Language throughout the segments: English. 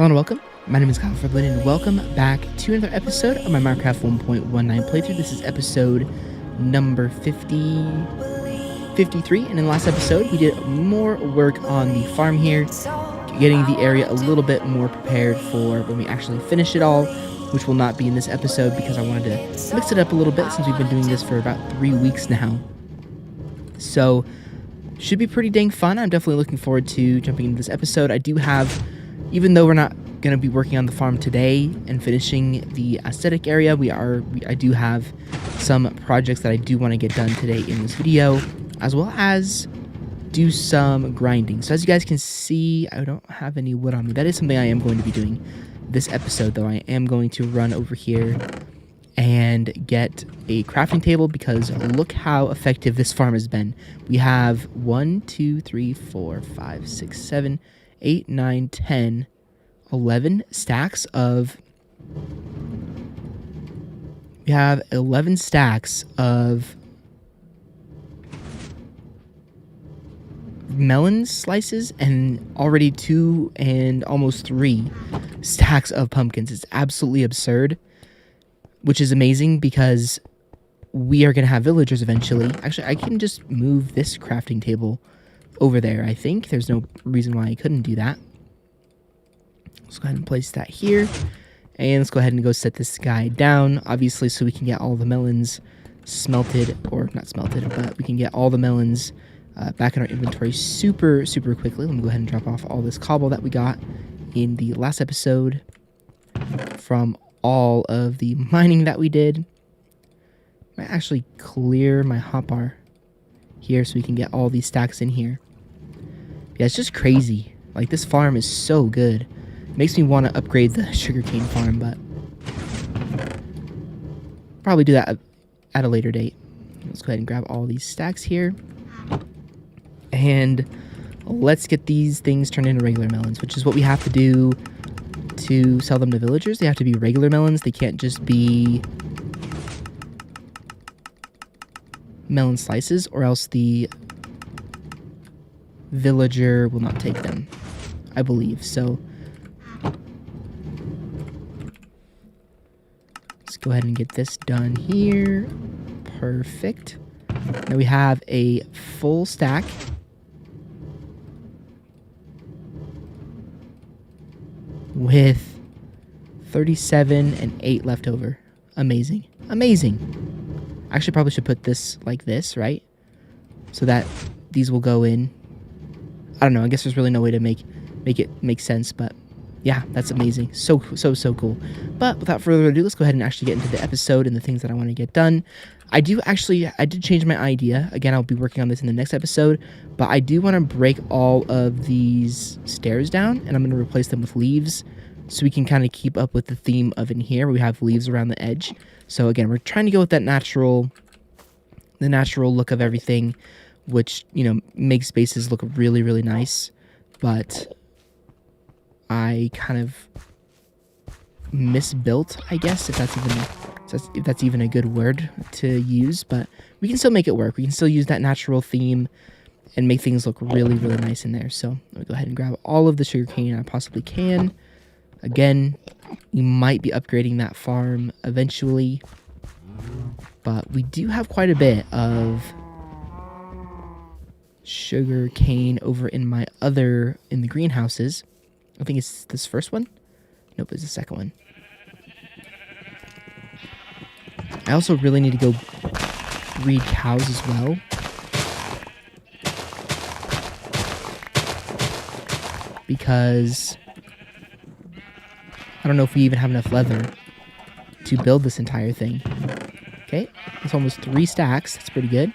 Hello and welcome. My name is Kyle FtW and welcome back to another episode of my Minecraft 1.19 playthrough. This is episode number 53, and in the last episode we did more work on the farm here, getting the area a little bit more prepared for when we actually finish it all, which will not be in this episode because I wanted to mix it up a little bit since we've been doing this for about 3 weeks now. So, should be pretty dang fun. I'm definitely looking forward to jumping into this episode. I do have, even though we're not going to be working on the farm today and finishing the aesthetic area, I do have some projects that I do want to get done today in this video, as well as do some grinding. So as you guys can see, I don't have any wood on me. That is something I am going to be doing this episode, though. I am going to run over here and get a crafting table because look how effective this farm has been. We have 1, 2, 3, 4, 5, 6, 7, 8, 9, 10, 11 stacks of... We have 11 stacks of melon slices and already 2 and almost 3 stacks of pumpkins. It's absolutely absurd, which is amazing because we are going to have villagers eventually. Actually, I can just move this crafting table over there, I think. There's no reason why I couldn't do that. Let's go ahead and place that here. And let's go ahead and go set this guy down, obviously, so we can get all the melons smelted, or not smelted, but we can get all the melons back in our inventory super quickly. Let me go ahead and drop off all this cobble that we got in the last episode from all of the mining that we did. Might actually clear my hotbar here so we can get all these stacks in here. Yeah, it's just crazy. Like, this farm is so good. Makes me want to upgrade the sugarcane farm, but probably do that at a later date. Let's go ahead and grab all these stacks here. And let's get these things turned into regular melons, which is what we have to do to sell them to villagers. They have to be regular melons. They can't just be melon slices, or else the villager will not take them, I believe. So let's go ahead and get this done here. Perfect. Now we have a full stack with 37 and 8 left over. Amazing. Amazing. Actually, probably should put this like this, right? So that these will go in. I don't know. I guess there's really no way to make it make sense, but yeah, that's amazing. So cool. But without further ado, let's go ahead and actually get into the episode and the things that I want to get done. I did change my idea. Again, I'll be working on this in the next episode, but I do want to break all of these stairs down, and I'm going to replace them with leaves so we can kind of keep up with the theme of in here. We have leaves around the edge. So again, we're trying to go with the natural look of everything, which, you know, makes spaces look really nice. But I kind of misbuilt, I guess, if that's even a good word to use, but we can still make it work. We can still use that natural theme and make things look really nice in there. So let me go ahead and grab all of the sugarcane I possibly can. Again, we might be upgrading that farm eventually, but we do have quite a bit of sugar cane over in the greenhouses. I think it's this first one. Nope, it's the second one. I also really need to go breed cows as well. Because I don't know if we even have enough leather to build this entire thing. Okay, that's almost 3 stacks. That's pretty good.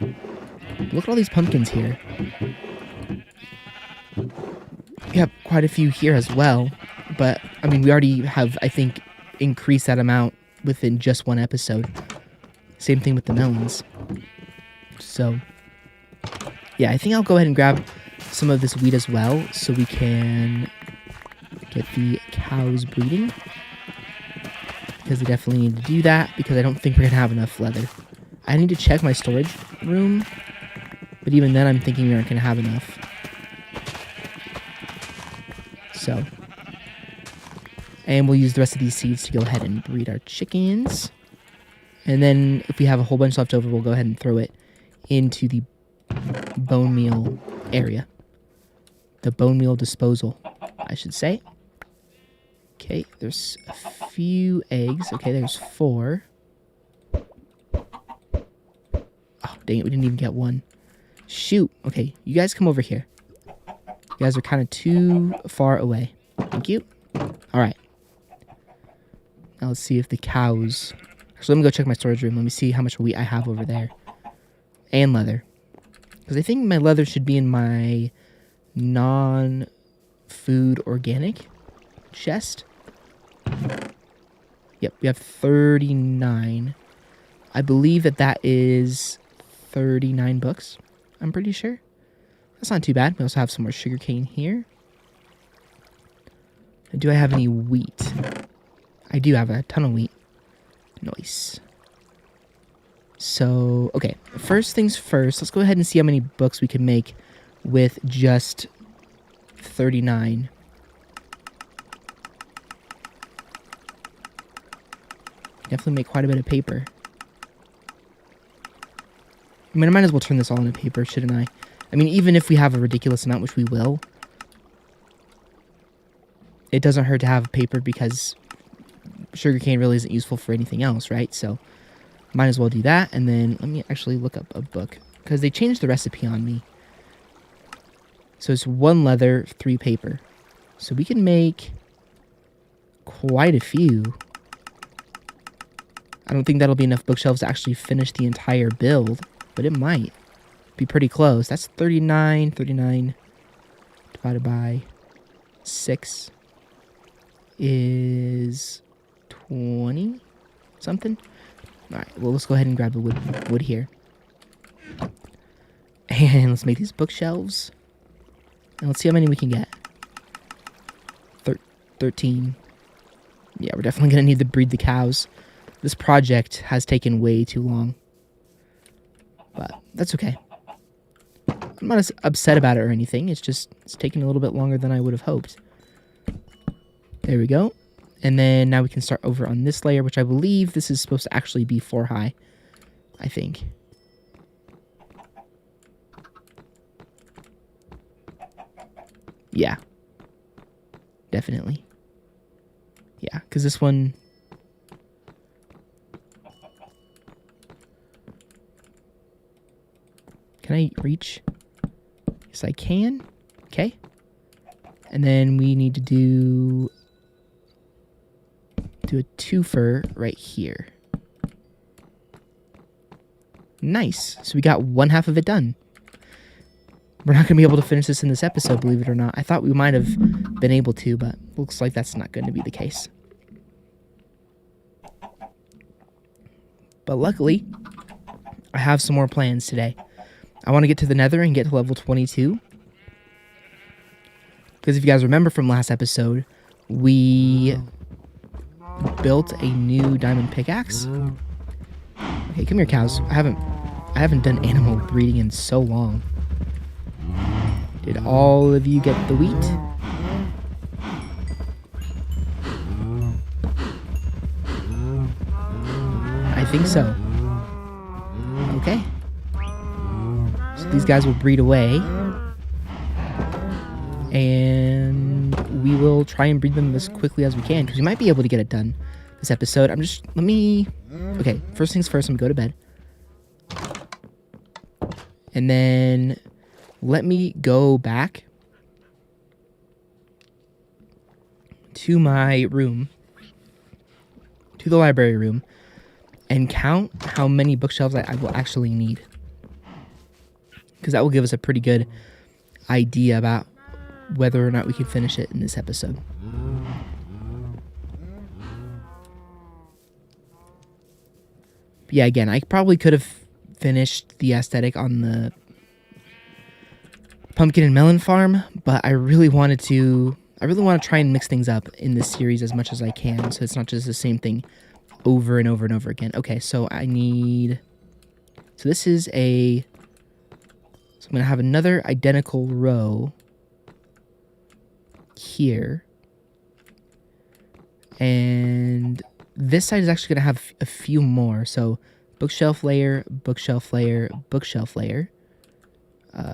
Look at all these pumpkins here. We have quite a few here as well. But, I mean, we already have, I think, increased that amount within just one episode. Same thing with the melons. So, yeah, I think I'll go ahead and grab some of this wheat as well so we can get the cows breeding. Because I definitely need to do that because I don't think we're going to have enough leather. I need to check my storage room, but even then I'm thinking we aren't going to have enough. So, And we'll use the rest of these seeds to go ahead and breed our chickens. And then if we have a whole bunch left over, we'll go ahead and throw it into the bone meal area. The bone meal disposal, I should say. Okay, there's a few eggs. Okay, there's 4. Oh, dang it, we didn't even get one. Shoot. Okay, you guys come over here. You guys are kind of too far away. Thank you. All right. Now let's see if the cows... Actually, let me go check my storage room. Let me see how much wheat I have over there. And leather. Because I think my leather should be in my non-food organic chest. Yep, we have 39. I believe that is 39 books. I'm pretty sure. That's not too bad. We also have some more sugarcane here. Do I have any wheat? I do have a ton of wheat. Nice. So, okay. First things first, let's go ahead and see how many books we can make with just 39. Definitely make quite a bit of paper. I mean, I might as well turn this all into paper, shouldn't I? I mean, even if we have a ridiculous amount, which we will, it doesn't hurt to have paper because sugarcane really isn't useful for anything else, right? So, might as well do that. And then let me actually look up a book because they changed the recipe on me. So it's 1 leather, 3 paper. So we can make quite a few. I don't think that'll be enough bookshelves to actually finish the entire build, but it might be pretty close. That's 39 divided by 6 is 20 something. All right, well, let's go ahead and grab the wood here. And let's make these bookshelves. And let's see how many we can get. 13. Yeah, we're definitely going to need to breed the cows. This project has taken way too long. But that's okay. I'm not as upset about it or anything. It's just, it's taking a little bit longer than I would have hoped. There we go. And then now we can start over on this layer, which I believe this is supposed to actually be 4 high. I think. Yeah. Definitely. Yeah, because this one... Can I reach? Yes, I can. Okay. And then we need to do a twofer right here. Nice. So we got 1/2 of it done. We're not going to be able to finish this in this episode, believe it or not. I thought we might have been able to, but looks like that's not going to be the case. But luckily, I have some more plans today. I want to get to the Nether and get to level 22. Because if you guys remember from last episode, we built a new diamond pickaxe. Okay, come here, cows. I haven't done animal breeding in so long. Did all of you get the wheat? I think so. Okay. So these guys will breed away. And we will try and breed them as quickly as we can, because we might be able to get it done this episode. Okay, first things first, I'm going to go to bed. And then let me go back to my room, to the library room, and count how many bookshelves I will actually need. Because that will give us a pretty good idea about whether or not we can finish it in this episode. But yeah, again, I probably could have finished the aesthetic on the pumpkin and melon farm, but I really want to try and mix things up in this series as much as I can, so it's not just the same thing over and over and over again. Okay, so this is so I'm going to have another identical row here. And this side is actually going to have a few more. So bookshelf layer, bookshelf layer, bookshelf layer.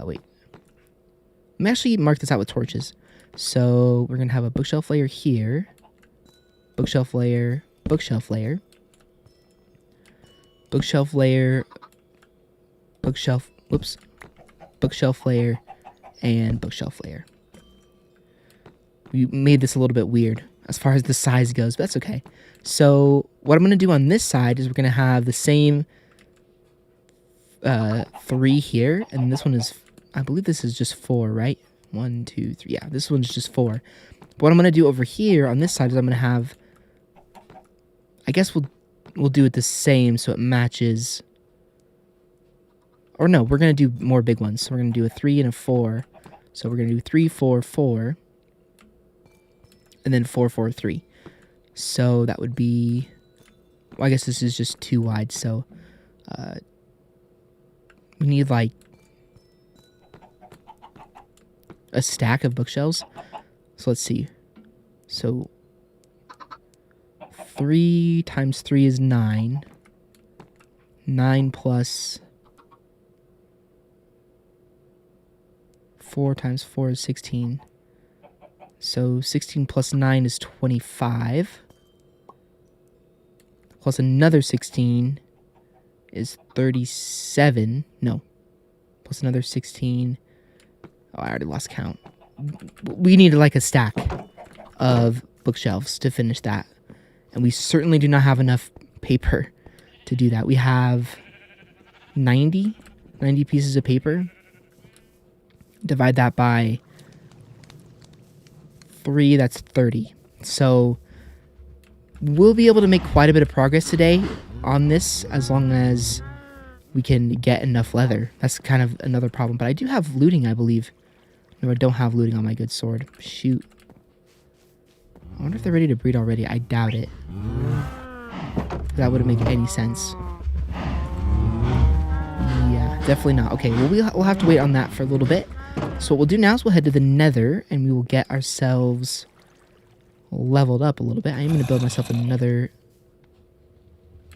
Wait. Let me actually mark this out with torches. So we're going to have a bookshelf layer here. Bookshelf layer, bookshelf layer. Bookshelf layer, bookshelf, whoops. Bookshelf layer, and bookshelf layer. We made this a little bit weird as far as the size goes, but that's okay. So what I'm going to do on this side is we're going to have the same 3 here, and this one is, I believe this is just 4, right? 1, 2, 3. Yeah, this one's just 4. But what I'm going to do over here on this side is I'm going to have, I guess we'll do it the same so it matches. Or no, we're going to do more big ones. So we're going to do a 3 and a 4. So we're going to do 3, 4, 4. And then 4, 4, 3. So that would be, well, I guess this is just 2 wide. So we need like a stack of bookshelves. So let's see. So 3 times 3 is 9. 9 plus 4 times 4 is 16. So 16 plus 9 is 25. Plus another 16 is 37. No. Plus another 16. Oh, I already lost count. We needed like a stack of bookshelves to finish that. And we certainly do not have enough paper to do that. We have 90 pieces of paper. Divide that by 3, that's 30. So we'll be able to make quite a bit of progress today on this as long as we can get enough leather. That's kind of another problem. But I do have looting, I believe. No, I don't have looting on my good sword. Shoot. I wonder if they're ready to breed already. I doubt it. That wouldn't make any sense. Yeah, definitely not. Okay, well, we'll have to wait on that for a little bit. So what we'll do now is we'll head to the nether and we will get ourselves leveled up a little bit. I am going to build myself another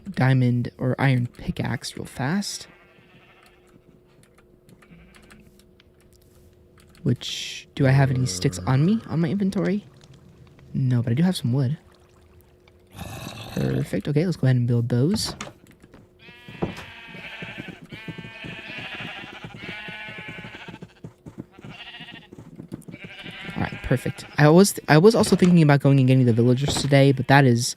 diamond or iron pickaxe real fast. Which, do I have any sticks on me, on my inventory? No, but I do have some wood. Perfect. Okay, let's go ahead and build those. Perfect. I was also thinking about going and getting the villagers today, but that is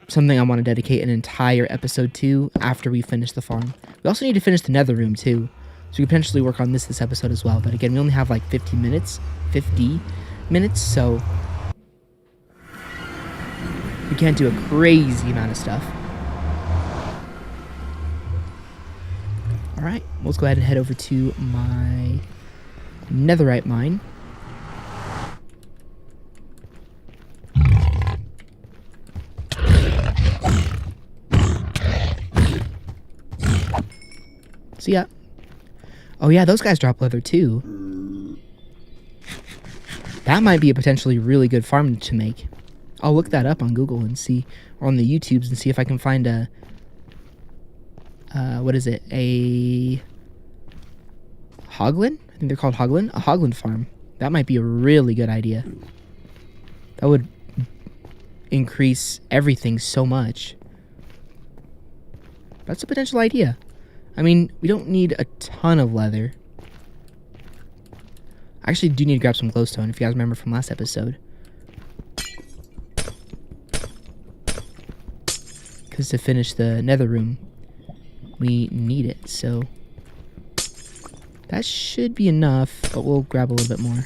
something I want to dedicate an entire episode to after we finish the farm. We also need to finish the nether room too, so we can potentially work on this episode as well. But again, we only have like 50 minutes, so we can't do a crazy amount of stuff. All right, let's go ahead and head over to my netherite mine. So yeah. Oh yeah, those guys drop leather too. That might be a potentially really good farm to make. I'll look that up on Google and see, or on the YouTubes and see if I can find a, what is it? A hoglin? I think they're called hoglin. A hoglin farm. That might be a really good idea. That would increase everything so much. That's a potential idea. I mean, we don't need a ton of leather. I actually do need to grab some glowstone, if you guys remember from last episode. Because to finish the nether room, we need it, so that should be enough, but we'll grab a little bit more.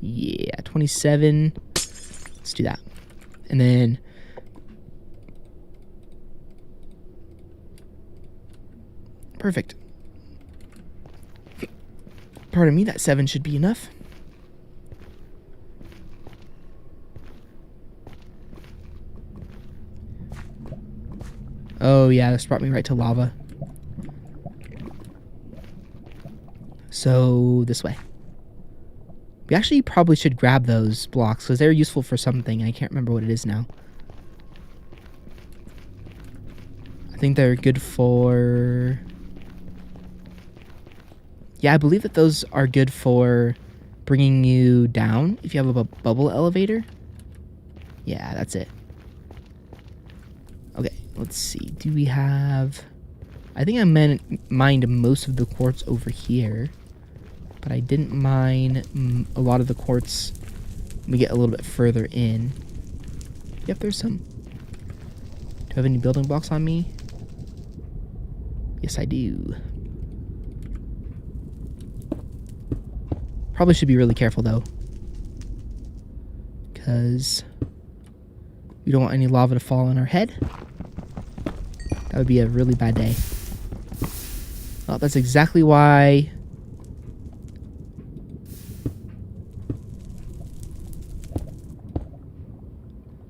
Yeah, 27. Let's do that. And then perfect. Pardon me, that 7 should be enough. Oh yeah, this brought me right to lava. So, this way. We actually probably should grab those blocks because they're useful for something. I can't remember what it is now. I think they're good for... Yeah, I believe that those are good for bringing you down if you have a bubble elevator. Yeah, that's it. Okay, let's see. Do we have... I think I mined most of the quartz over here, but I didn't mine a lot of the quartz when we get a little bit further in. Yep, there's some. Do I have any building blocks on me? Yes, I do. Probably should be really careful, though, because we don't want any lava to fall on our head. That would be a really bad day. Well, that's exactly why...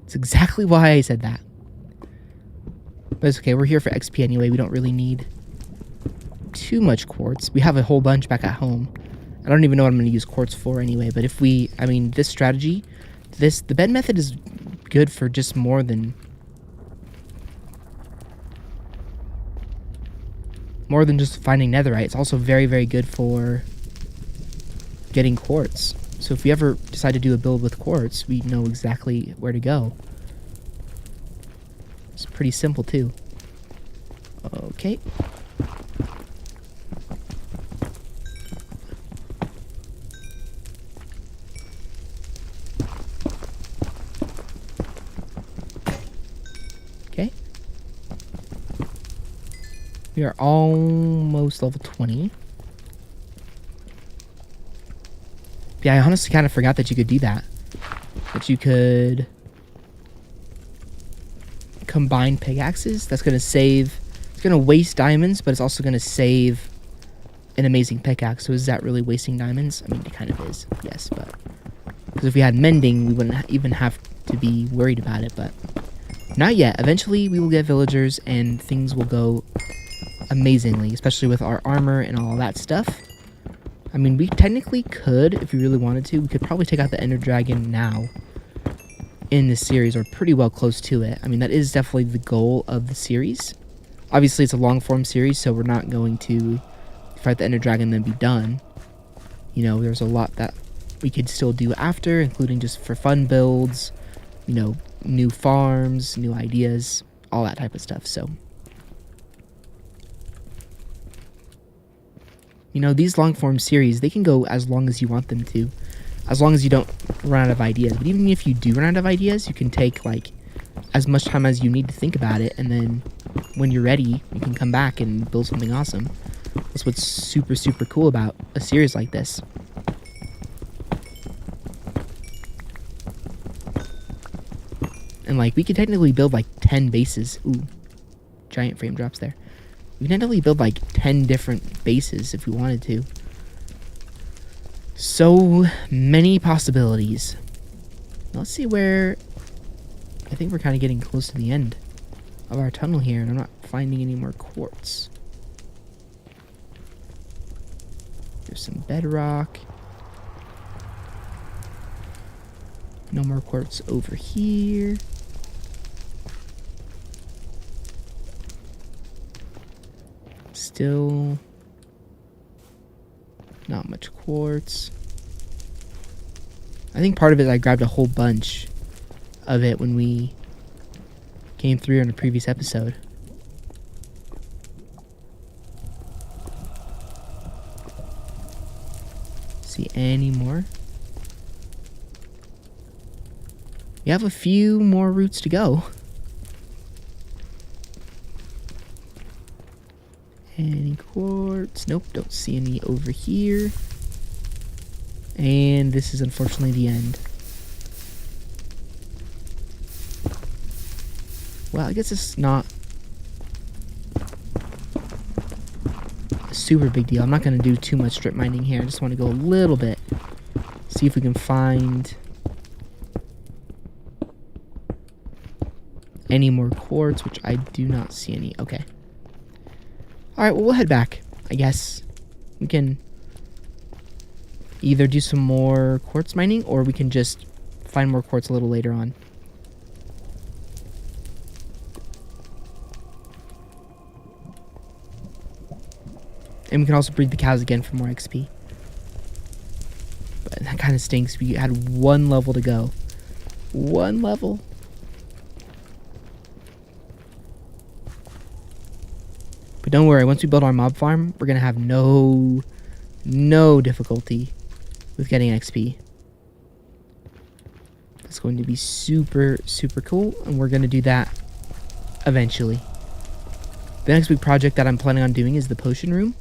It's exactly why I said that. But it's okay, we're here for XP anyway. We don't really need too much quartz. We have a whole bunch back at home. I don't even know what I'm going to use quartz for anyway, but if we... I mean, this strategy... The bed method is good for just more than just finding netherite. It's also very, very good for getting quartz. So if we ever decide to do a build with quartz, we know exactly where to go. It's pretty simple too. Okay. Okay. We are almost level 20. Yeah, I honestly kind of forgot that you could do that. That you could combine pickaxes. That's going to save... It's going to waste diamonds, but it's also going to save an amazing pickaxe. So is that really wasting diamonds? I mean, it kind of is. Yes, but... Because if we had mending, we wouldn't even have to be worried about it, but... Not yet. Eventually, we will get villagers, and things will go amazingly, especially with our armor and all that stuff. I mean, we technically could, if we really wanted to, we could probably take out the Ender Dragon now in this series, or pretty well close to it. I mean, that is definitely the goal of the series. Obviously, it's a long-form series, so we're not going to fight the Ender Dragon and then be done. You know, there's a lot that we could still do after, including just for fun builds, you know, new farms, new ideas, all that type of stuff, so... You know, these long-form series, they can go as long as you want them to, as long as you don't run out of ideas. But even if you do run out of ideas, you can take, like, as much time as you need to think about it, and then when you're ready, you can come back and build something awesome. That's what's super, super cool about a series like this. And, like, we could technically build, like, 10 bases. Ooh, giant frame drops there. We can technically build like 10 different bases if we wanted to. So many possibilities. Let's see where... I think we're kind of getting close to the end of our tunnel here, and I'm not finding any more quartz. There's some bedrock. No more quartz over here. Still not much quartz. I think part of it, I grabbed a whole bunch of it when we came through in a previous episode. See any more? We have a few more routes to go. Any quartz? Nope, don't see any over here. And this is unfortunately the end. Well, I guess it's not a super big deal. I'm not going to do too much strip mining here. I just want to go a little bit. See if we can find any more quartz, which I do not see any. Okay. Alright, well, we'll head back, I guess. We can either do some more quartz mining, or we can just find more quartz a little later on. And we can also breed the cows again for more XP. But that kind of stinks. We had 1 level to go. 1 level. But don't worry, once we build our mob farm, we're going to have no difficulty with getting XP. It's going to be super, super cool, and we're going to do that eventually. The next big project that I'm planning on doing is the potion room.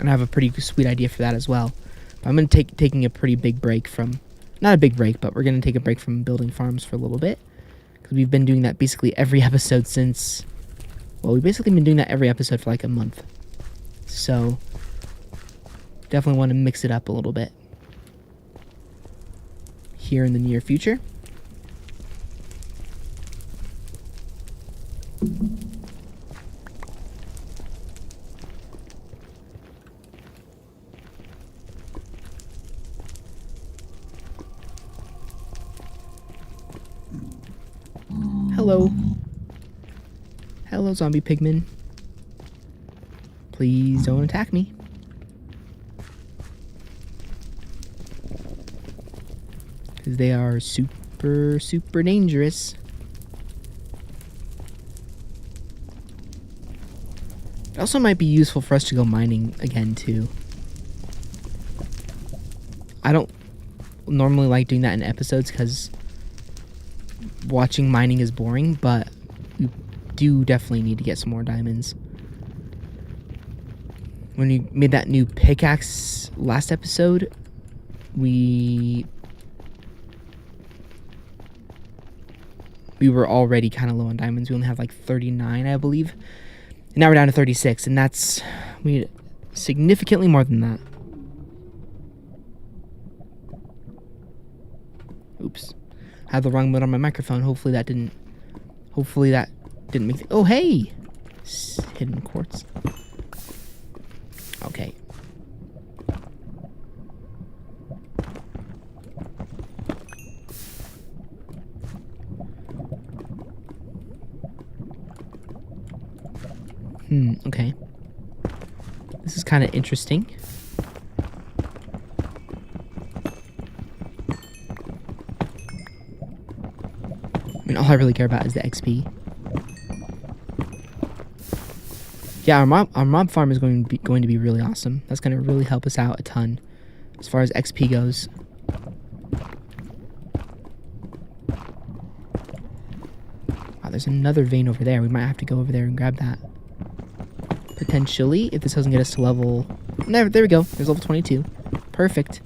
And I have a pretty sweet idea for that as well. But I'm going to taking a pretty big break from... Not a big break, but we're going to take a break from building farms for a little bit. Because we've been doing that basically every episode since... Well, we've basically been doing that every episode for like a month. So, definitely want to mix it up a little bit here in the near future. Hello. Hello, zombie pigmen. Please don't attack me. Because they are super, super dangerous. It also might be useful for us to go mining again, too. I don't normally like doing that in episodes because watching mining is boring, but we do definitely need to get some more diamonds. When we made that new pickaxe last episode, we were already kind of low on diamonds. We only have like 39, I believe. And now we're down to 36, and we need significantly more than that. Oops. I had the wrong mode on my microphone. Hopefully that didn't make oh, hey! Hidden quartz. Okay. Okay. This is kind of interesting. I mean, all I really care about is the XP. Yeah, our mob farm is going to be really awesome. That's going to really help us out a ton as far as XP goes. Wow, there's another vein over there. We might have to go over there and grab that. Potentially, if this doesn't get us to level... There we go. There's level 22. Perfect.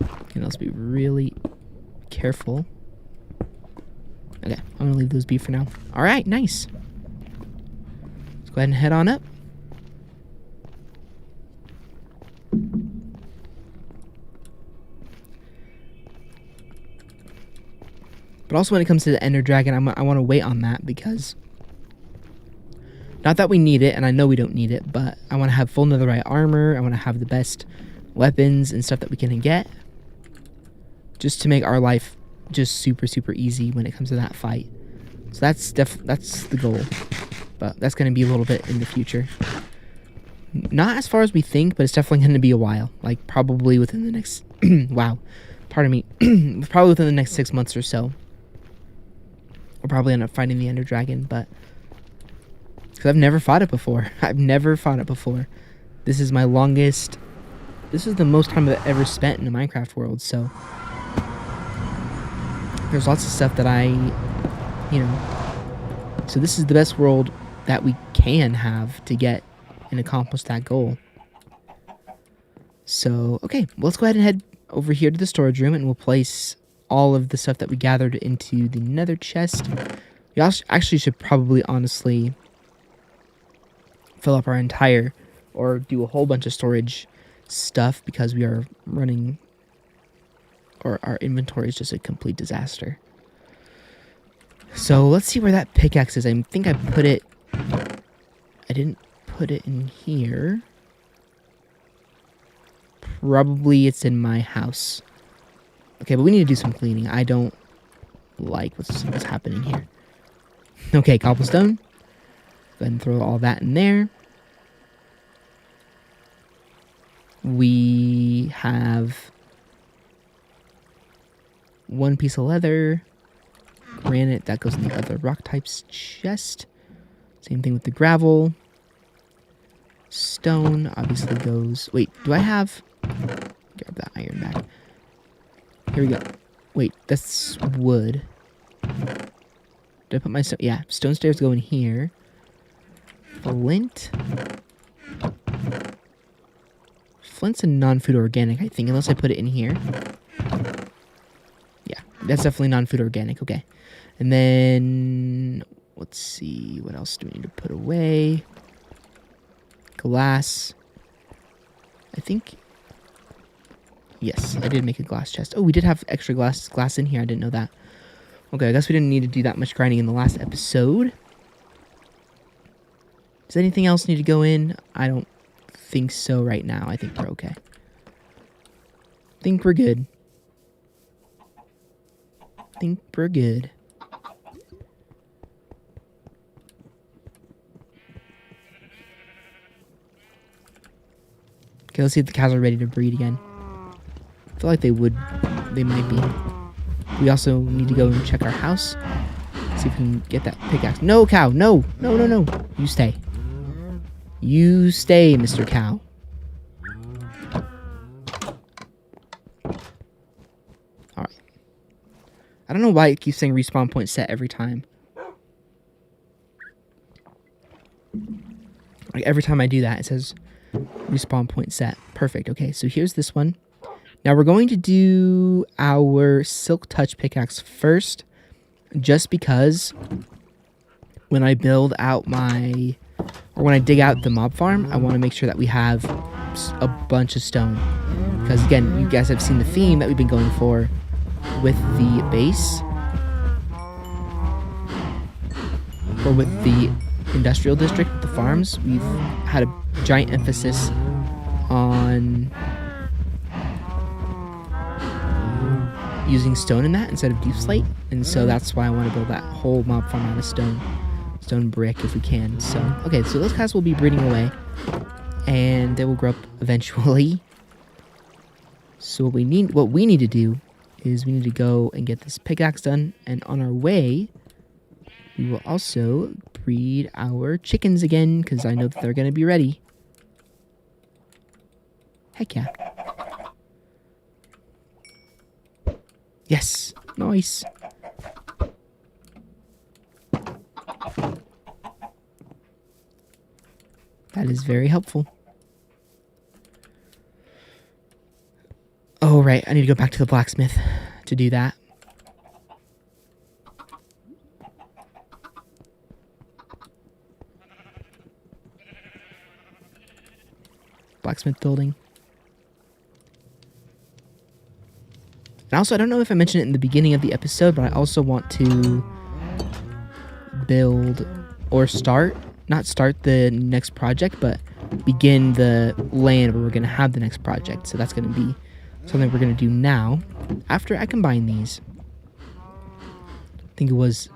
Okay, let's be really careful. Okay, I'm going to leave those be for now. Alright, nice. Let's go ahead and head on up. But also when it comes to the Ender Dragon, I want to wait on that because... Not that we need it, and I know we don't need it, but I want to have full netherite armor. I want to have the best weapons and stuff that we can get. Just to make our life just super, super easy when it comes to that fight. So that's the goal. But that's going to be a little bit in the future. Not as far as we think, but it's definitely going to be a while. Like, probably within the next... wow. Pardon me. Probably within the next 6 months or so. We'll probably end up fighting the Ender Dragon, but... Because I've never fought it before. This is my longest... This is the most time I've ever spent in the Minecraft world, so... There's lots of stuff that So this is the best world that we can have to get and accomplish that goal. So, okay. Well, let's go ahead and head over here to the storage room, and we'll place all of the stuff that we gathered into the nether chest. We actually should probably, honestly... fill up our entire, or do a whole bunch of storage stuff because we are running, or our inventory is just a complete disaster. So let's see where that pickaxe is. I think I put it, I didn't put it in here. Probably it's in my house. Okay, but we need to do some cleaning. I don't like what's happening here. Okay, cobblestone. Go ahead and throw all that in there. We have one piece of leather. Granite, that goes in the other rock types chest. Same thing with the gravel. Stone obviously goes... Wait, do I have... Grab that iron back. Here we go. Wait, that's wood. Did I put my stone? Yeah, stone stairs go in here. Flint. Flint's a non-food organic, I think, unless I put it in here. Yeah, that's definitely non-food organic. Okay. And then, let's see, what else do we need to put away? Glass. I think, yes, I did make a glass chest. Oh, we did have extra glass in here. I didn't know that. Okay, I guess we didn't need to do that much grinding in the last episode. Does anything else need to go in? I don't think so right now. I think we're okay. I think we're good. Okay, let's see if the cows are ready to breed again. I feel like they might be. We also need to go and check our house. See if we can get that pickaxe. No, cow, no. You stay. You stay, Mr. Cow. Alright. I don't know why it keeps saying respawn point set every time. Like every time I do that, it says respawn point set. Perfect. Okay, so here's this one. Now we're going to do our silk touch pickaxe first, just because when I build out when I dig out the mob farm, I want to make sure that we have a bunch of stone. Because again, you guys have seen the theme that we've been going for with the base, or with the industrial district, the farms. We've had a giant emphasis on using stone in that instead of deep slate, and so that's why I want to build that whole mob farm out of stone brick if we can. So okay, so those guys will be breeding away and they will grow up eventually. So what we need to do is we need to go and get this pickaxe done, and on our way we will also breed our chickens again, because I know that they're going to be ready. Heck yeah. Yes. Nice. That is very helpful. Oh, right. I need to go back to the blacksmith to do that. Blacksmith building. And also, I don't know if I mentioned it in the beginning of the episode, but I also want to build or not start the next project, but begin the land where we're going to have the next project. So that's going to be something we're going to do now after I combine these. I think it was...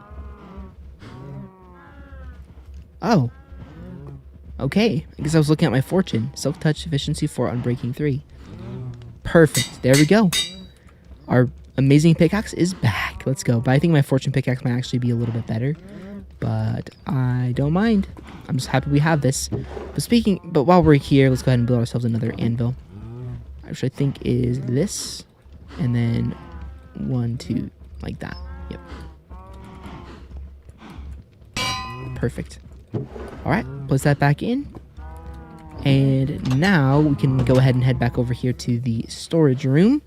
Oh. Okay. I guess I was looking at my fortune. Silk Touch Efficiency 4 Unbreaking 3. Perfect. There we go. Our amazing pickaxe is back. Let's go. But I think my fortune pickaxe might actually be a little bit better. But I don't mind. I'm just happy we have this. But while we're here, let's go ahead and build ourselves another anvil. Which I think is this. And then 1, 2, like that. Yep. Perfect. Alright, place that back in. And now we can go ahead and head back over here to the storage room.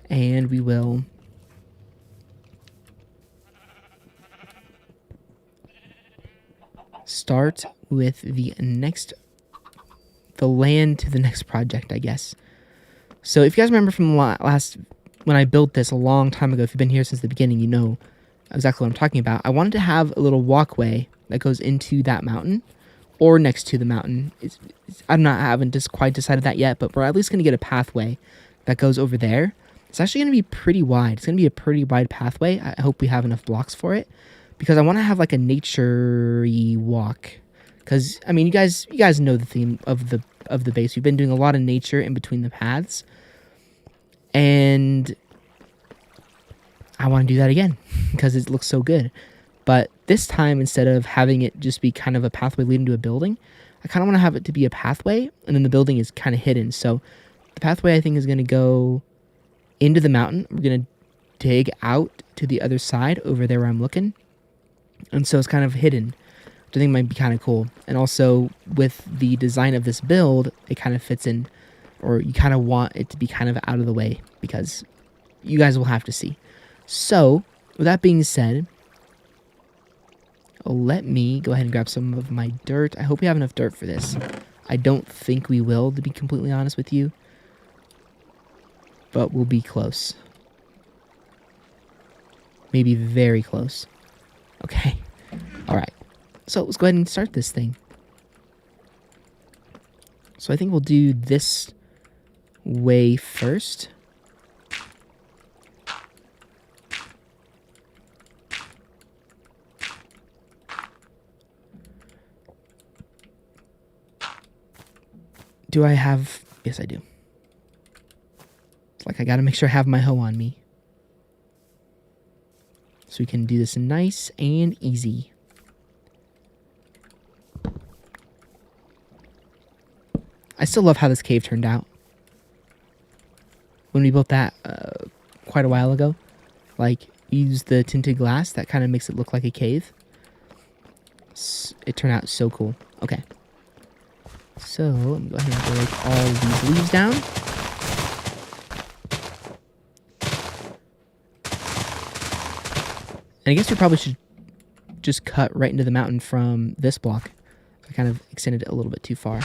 And we will start with the land to the next project, I guess. So if you guys remember from when I built this a long time ago, if you've been here since the beginning, you know exactly what I'm talking about. I wanted to have a little walkway that goes into that mountain, or next to the mountain. I haven't just quite decided that yet, but we're at least going to get a pathway that goes over there. It's actually going to be pretty wide. It's going to be a pretty wide pathway. I hope we have enough blocks for it, because I want to have like a nature-y walk. Because I mean, you guys know the theme of the base. We've been doing a lot of nature in between the paths, and I want to do that again because it looks so good. But this time, instead of having it just be kind of a pathway leading to a building, I kind of want to have it to be a pathway, and then the building is kind of hidden. So the pathway, I think, is going to go into the mountain. We're going to dig out to the other side over there where I'm looking. And so it's kind of hidden, which I think might be kind of cool. And also with the design of this build, it kind of fits in, or you kind of want it to be kind of out of the way because you guys will have to see. So with that being said, let me go ahead and grab some of my dirt. I hope we have enough dirt for this. I don't think we will, to be completely honest with you. But we'll be close. Maybe very close. Okay. Alright. So let's go ahead and start this thing. So I think we'll do this way first. Do I have... Yes, I do. It's like I gotta make sure I have my hoe on me. So we can do this nice and easy. I still love how this cave turned out. When we built that quite a while ago, like, used the tinted glass, that kind of makes it look like a cave. It turned out so cool. Okay. So, let me go ahead and break all these leaves down. And I guess we probably should just cut right into the mountain from this block. I kind of extended it a little bit too far.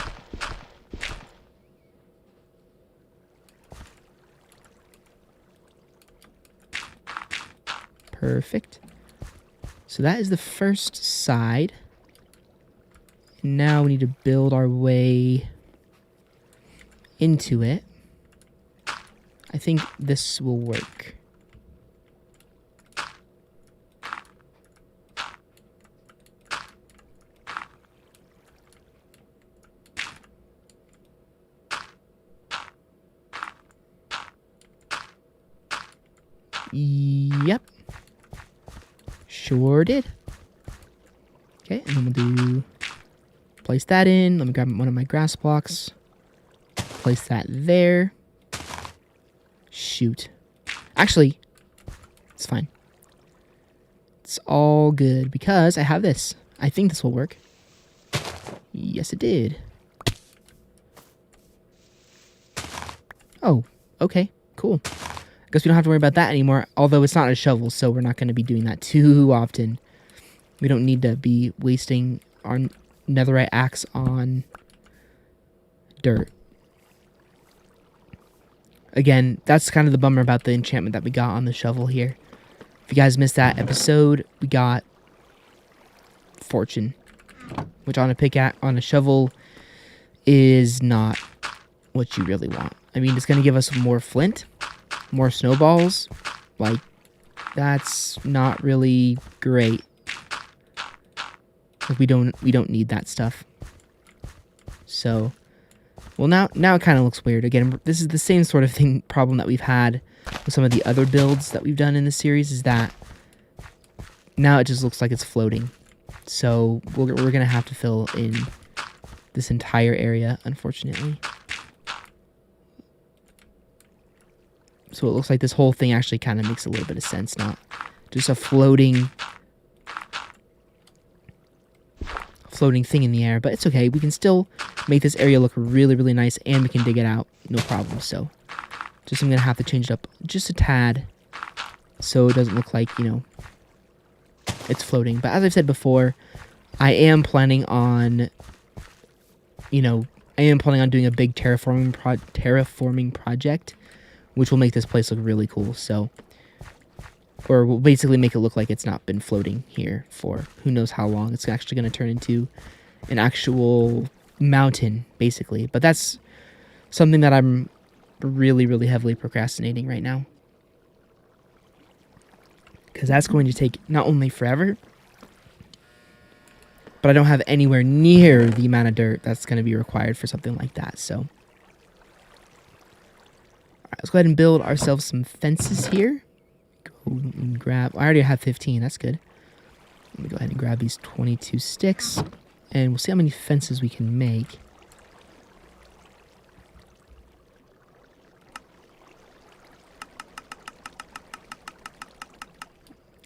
Perfect. So that is the first side. Now we need to build our way into it. I think this will work. Yep. Sure did. Okay, and then we'll do... Place that in. Let me grab one of my grass blocks. Place that there. Shoot. Actually, it's fine. It's all good because I have this. I think this will work. Yes, it did. Oh, okay. Cool. I guess we don't have to worry about that anymore, although it's not a shovel, so we're not going to be doing that too often. We don't need to be wasting our netherite axe on dirt. Again, that's kind of the bummer about the enchantment that we got on the shovel here. If you guys missed that episode, we got fortune, which on a shovel is not what you really want. I mean, it's going to give us more flint, more snowballs. Like, that's not really great. Like, we don't need that stuff. So, well, now it kind of looks weird. Again, this is the same sort of problem that we've had with some of the other builds that we've done in the series, is that now it just looks like it's floating. So we're gonna have to fill in this entire area, unfortunately. So it looks like this whole thing actually kind of makes a little bit of sense, not just a floating thing in the air. But it's okay. We can still make this area look really, really nice, and we can dig it out, no problem. So just I'm gonna have to change it up just a tad, so it doesn't look like, you know, it's floating. But as I've said before, I am planning on, doing a big terraforming project, which will make this place look really cool. So, or will basically make it look like it's not been floating here for who knows how long. It's actually going to turn into an actual mountain, basically. But that's something that I'm really, really heavily procrastinating right now. Because that's going to take not only forever, but I don't have anywhere near the amount of dirt that's going to be required for something like that. So, all right, let's go ahead and build ourselves some fences here. Go and grab, I already have 15, that's good. Let me go ahead and grab these 22 sticks, and we'll see how many fences we can make.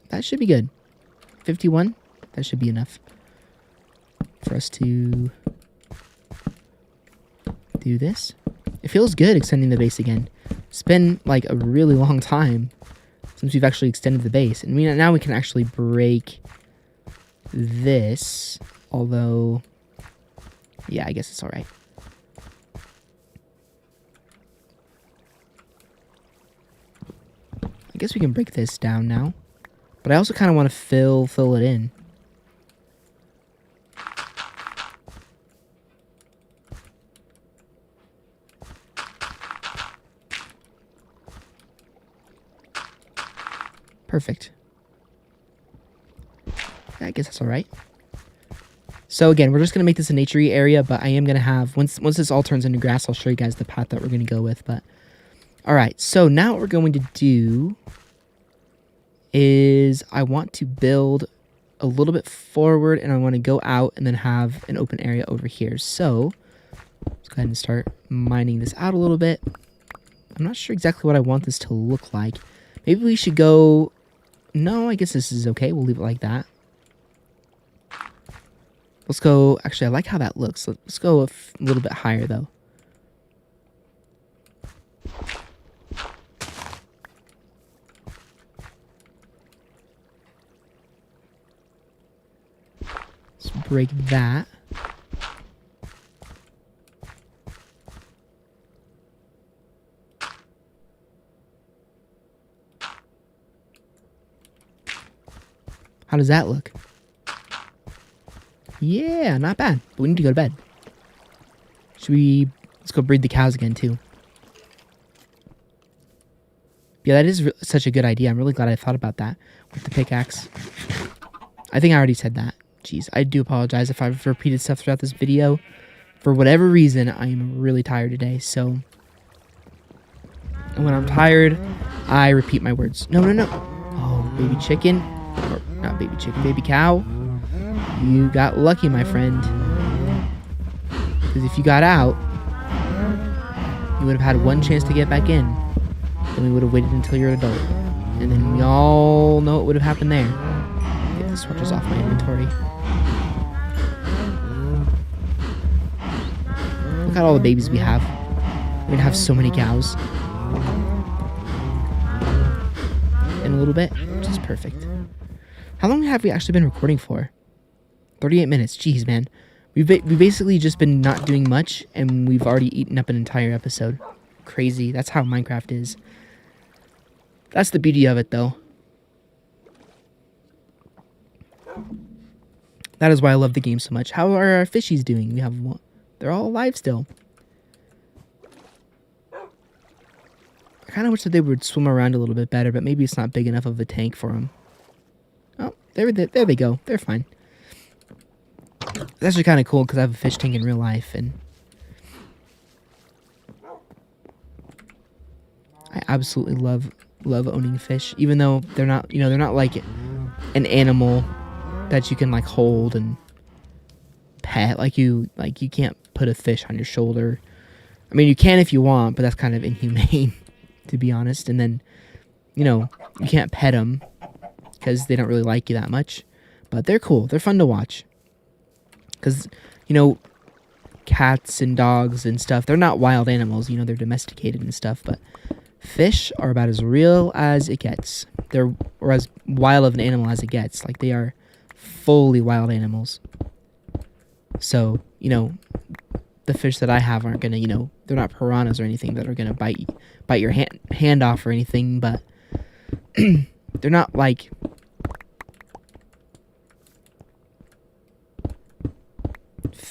That should be good. 51, that should be enough for us to do this. It feels good extending the base again. It's been like a really long time since we've actually extended the base. And now we can actually break this. Although, yeah, I guess it's all right. I guess we can break this down now. But I also kind of want to fill it in. Perfect. I guess that's all right. So again, we're just going to make this a nature-y area, but I am going to have, once this all turns into grass, I'll show you guys the path that we're going to go with. But all right, so now what we're going to do is I want to build a little bit forward, and I want to go out and then have an open area over here. So let's go ahead and start mining this out a little bit. I'm not sure exactly what I want this to look like. Maybe we should go... No, I guess this is okay. We'll leave it like that. Let's go... Actually, I like how that looks. Let's go a little bit higher, though. Let's break that. How does that look? Yeah, not bad. But we need to go to bed. Should we... Let's go breed the cows again, too. Yeah, that is such a good idea. I'm really glad I thought about that with the pickaxe. I think I already said that. Jeez, I do apologize if I've repeated stuff throughout this video. For whatever reason, I am really tired today, so... And when I'm tired, I repeat my words. No. Oh, baby chicken. Or, not baby chicken, baby cow. You got lucky, my friend. Because if you got out, you would have had one chance to get back in. Then we would have waited until you're an adult. And then we all know what would have happened there. Get the switches off my inventory. Look at all the babies we have. We're gonna have so many cows. In a little bit, which is perfect. How long have we actually been recording for? 38 minutes. Jeez, man. We've basically just been not doing much, and we've already eaten up an entire episode. Crazy. That's how Minecraft is. That's the beauty of it, though. That is why I love the game so much. How are our fishies doing? We have one. They're all alive still. I kind of wish that they would swim around a little bit better, but maybe it's not big enough of a tank for them. Oh, there they go. They're fine. It's actually kind of cool because I have a fish tank in real life, and I absolutely love owning fish, even though they're not, they're not like an animal that you can like hold and pet. Like you can't put a fish on your shoulder. I mean, you can if you want, but that's kind of inhumane, to be honest. And then, you can't pet them because they don't really like you that much. But they're cool. They're fun to watch. Because, cats and dogs and stuff, they're not wild animals. They're domesticated and stuff. But fish are about as real as it gets. Or as wild of an animal as it gets. Like, they are fully wild animals. So, the fish that I have aren't going to, they're not piranhas or anything that are going to bite your hand off or anything. But they're not like...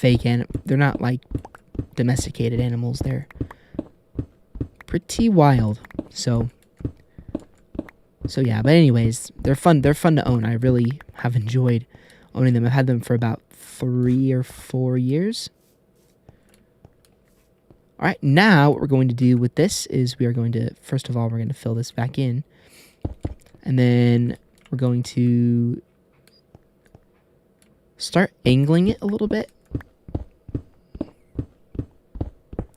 fake they're not like domesticated animals. They're pretty wild. So yeah, but anyways, they're fun to own. I really have enjoyed owning them. I've had them for about 3 or 4 years. All right, now what we're going to do with this is we are going to, first of all, we're going to fill this back in. And then we're going to start angling it a little bit.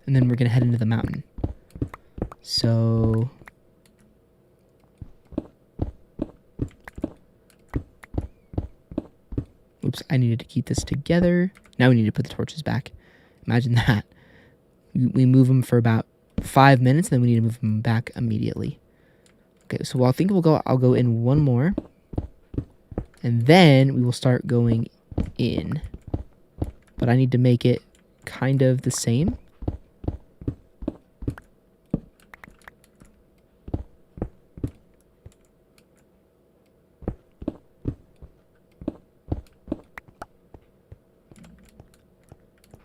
And then we're going to head into the mountain. So oops, I needed to keep this together. Now we need to put the torches back. Imagine that. We move them for about 5 minutes, then we need to move them back immediately. Okay, so I think I'll go in one more. And then we will start going in. But I need to make it kind of the same.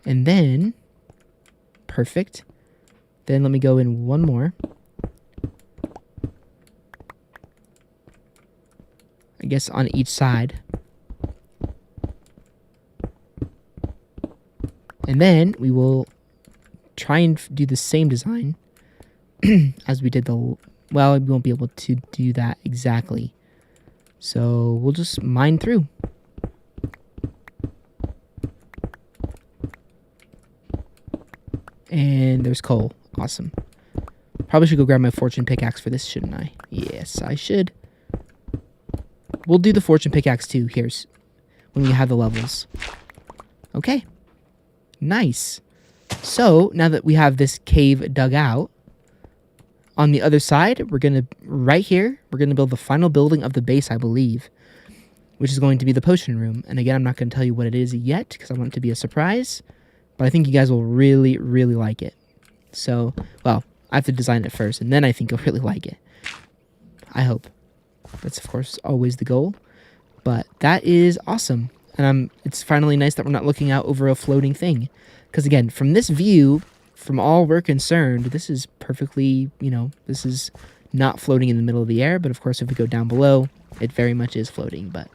And then, perfect. Then let me go in one more. I guess on each side. And then we will try and do the same design as we did well, we won't be able to do that exactly. So we'll just mine through. And there's coal. Awesome. Probably should go grab my fortune pickaxe for this, shouldn't I? Yes, I should. We'll do the fortune pickaxe too. Here's when we have the levels. Okay. Nice. So, now that we have this cave dug out, on the other side, we're going to, right here, we're going to build the final building of the base, I believe, which is going to be the potion room. And again, I'm not going to tell you what it is yet, because I want it to be a surprise. But I think you guys will really, really like it. So, well, I have to design it first, and then I think you'll really like it. I hope. That's, of course, always the goal. But that is awesome. And it's finally nice that we're not looking out over a floating thing. Because, again, from this view, from all we're concerned, this is perfectly, this is not floating in the middle of the air. But, of course, if we go down below, it very much is floating. But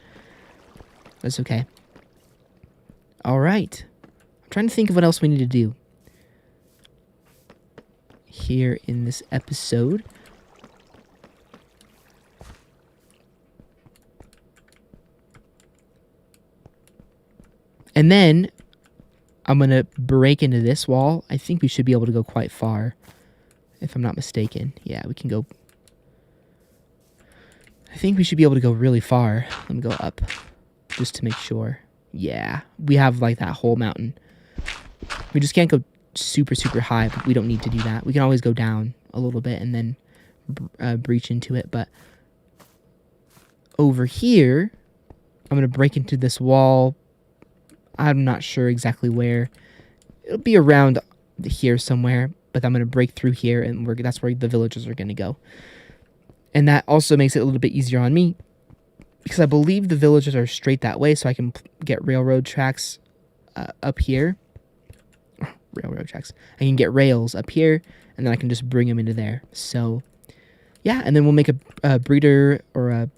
that's okay. All right. I'm trying to think of what else we need to do here in this episode. And then I'm going to break into this wall. I think we should be able to go quite far, if I'm not mistaken. Yeah, we can go. I think we should be able to go really far. Let me go up just to make sure. Yeah, we have like that whole mountain. We just can't go super, super high, but we don't need to do that. We can always go down a little bit and then breach into it. But over here, I'm going to break into this wall. I'm not sure exactly where. It'll be around here somewhere, but I'm going to break through here, and that's where the villagers are going to go. And that also makes it a little bit easier on me, because I believe the villagers are straight that way, so I can get railroad tracks up here. Railroad tracks. I can get rails up here, and then I can just bring them into there. So, yeah, and then we'll make a breeder or a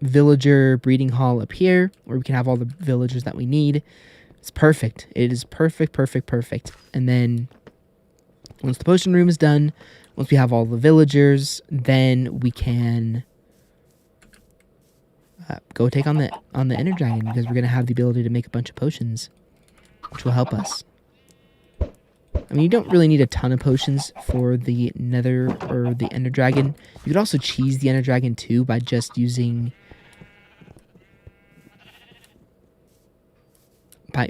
villager breeding hall up here, where we can have all the villagers that we need. It's perfect. It is perfect, perfect, perfect. And then once the potion room is done, once we have all the villagers, then we can go take on the Ender Dragon, because we're going to have the ability to make a bunch of potions, which will help us. I mean, you don't really need a ton of potions for the Nether or the Ender Dragon. You could also cheese the Ender Dragon too by just using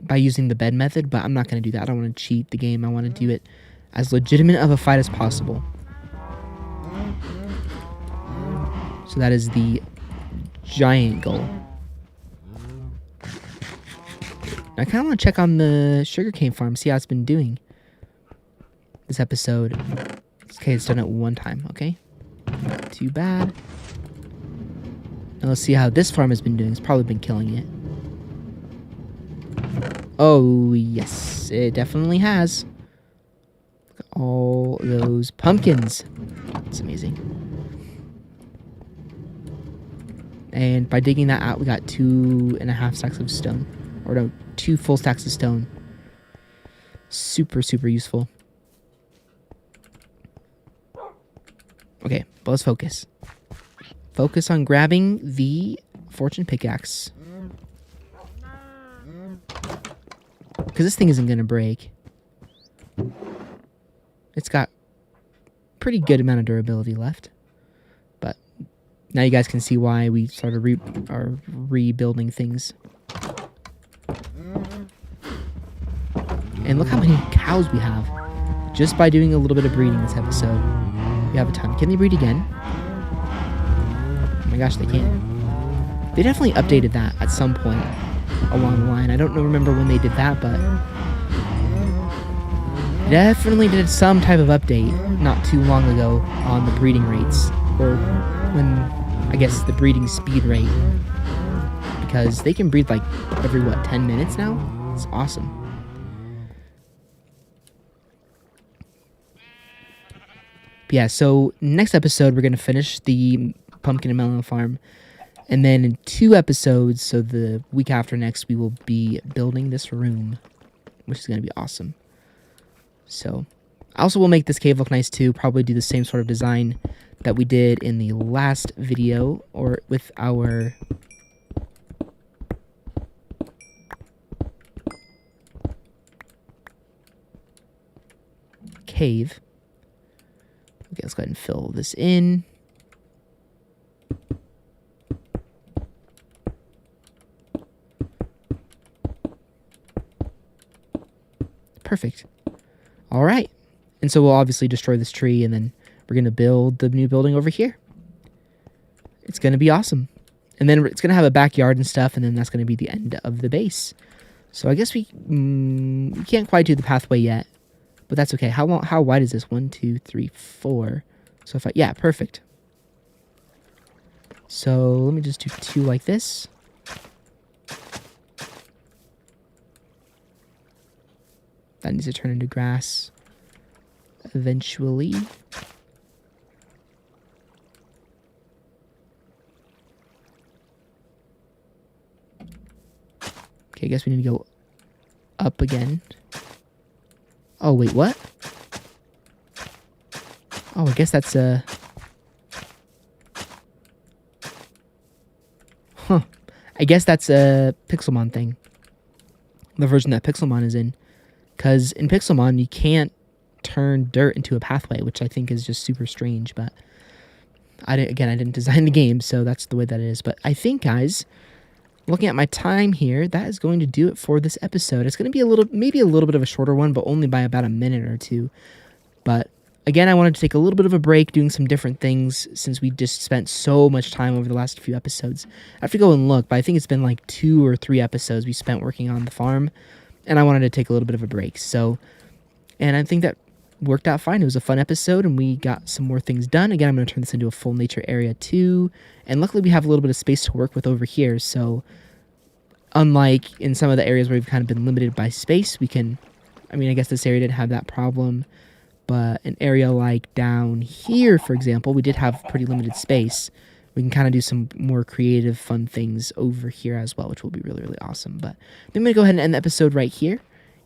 by using the bed method, but I'm not going to do that. I don't want to cheat the game. I want to do it as legitimate of a fight as possible. So that is the giant goal. I kind of want to check on the sugarcane farm, see how it's been doing this episode. Okay, it's done it one time, okay? Not too bad. Now let's see how this farm has been doing. It's probably been killing it. Oh, yes, it definitely has. Look at all those pumpkins. It's amazing. And by digging that out, we got 2.5 stacks of stone. Or no, 2 full stacks of stone. Super, super useful. Okay, but let's focus. Focus on grabbing the fortune pickaxe. Because this thing isn't going to break. It's got pretty good amount of durability left. But now you guys can see why we started rebuilding things. And look how many cows we have. Just by doing a little bit of breeding this episode. We have a ton. Can they breed again? Oh my gosh, they can. They definitely updated that at some point along the line. I don't remember when they did that, but definitely did some type of update not too long ago on the breeding rates, or when, I guess, the breeding speed rate, because they can breed like every 10 minutes now. It's awesome. But yeah, so next episode we're gonna finish the pumpkin and melon farm, and then in 2 episodes, so the week after next, we will be building this room, which is gonna be awesome. So, I also will make this cave look nice too. Probably do the same sort of design that we did in the last video, or with our cave. Okay, let's go ahead and fill this in. Perfect. All right. And so we'll obviously destroy this tree, and then we're going to build the new building over here. It's going to be awesome. And then it's going to have a backyard and stuff, and then that's going to be the end of the base. So I guess we can't quite do the pathway yet, but that's okay. How wide is this? 1, 2, 3, 4. So if yeah, perfect. So let me just do 2 like this. That needs to turn into grass eventually. Okay, I guess we need to go up again. Oh, wait, what? Oh, I guess that's a... Huh. I guess that's a Pixelmon thing. The version that Pixelmon is in. Because in Pixelmon, you can't turn dirt into a pathway, which I think is just super strange. But I didn't design the game, so that's the way that it is. But I think, guys, looking at my time here, that is going to do it for this episode. It's going to be maybe a little bit of a shorter one, but only by about a minute or 2. But again, I wanted to take a little bit of a break doing some different things since we just spent so much time over the last few episodes. I have to go and look, but I think it's been like 2 or 3 episodes we spent working on the farm. And I wanted to take a little bit of a break. So, and I think that worked out fine. It was a fun episode, and we got some more things done. Again, I'm going to turn this into a full nature area too. And luckily, we have a little bit of space to work with over here. So, unlike in some of the areas where we've kind of been limited by space, we can... I mean, I guess this area didn't have that problem. But an area like down here, for example, we did have pretty limited space. We can kind of do some more creative, fun things over here as well, which will be really, really awesome. But I'm going to go ahead and end the episode right here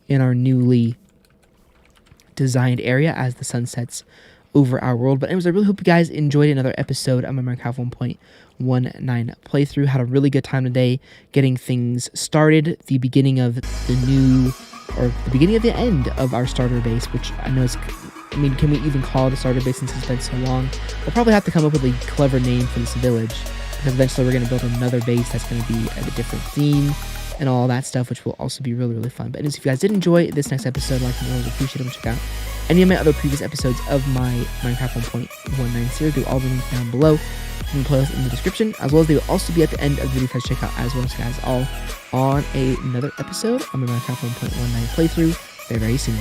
in our newly designed area as the sun sets over our world. But anyways, I really hope you guys enjoyed another episode of my Minecraft 1.19 playthrough. Had a really good time today getting things started. The beginning of the beginning of the end of our starter base, which I know is... I mean, can we even call it a starter base since it's been so long? We'll probably have to come up with a clever name for this village, because eventually we're going to build another base that's going to be a different theme and all that stuff, which will also be really, really fun. But anyways, if you guys did enjoy this next episode, like and always appreciate it, check out any of my other previous episodes of my Minecraft 1.19 series. Do all the links down below in the playlist in the description, as well as they will also be at the end of the video for you to check out, as well as guys all on another episode of my Minecraft 1.19 playthrough very, very soon.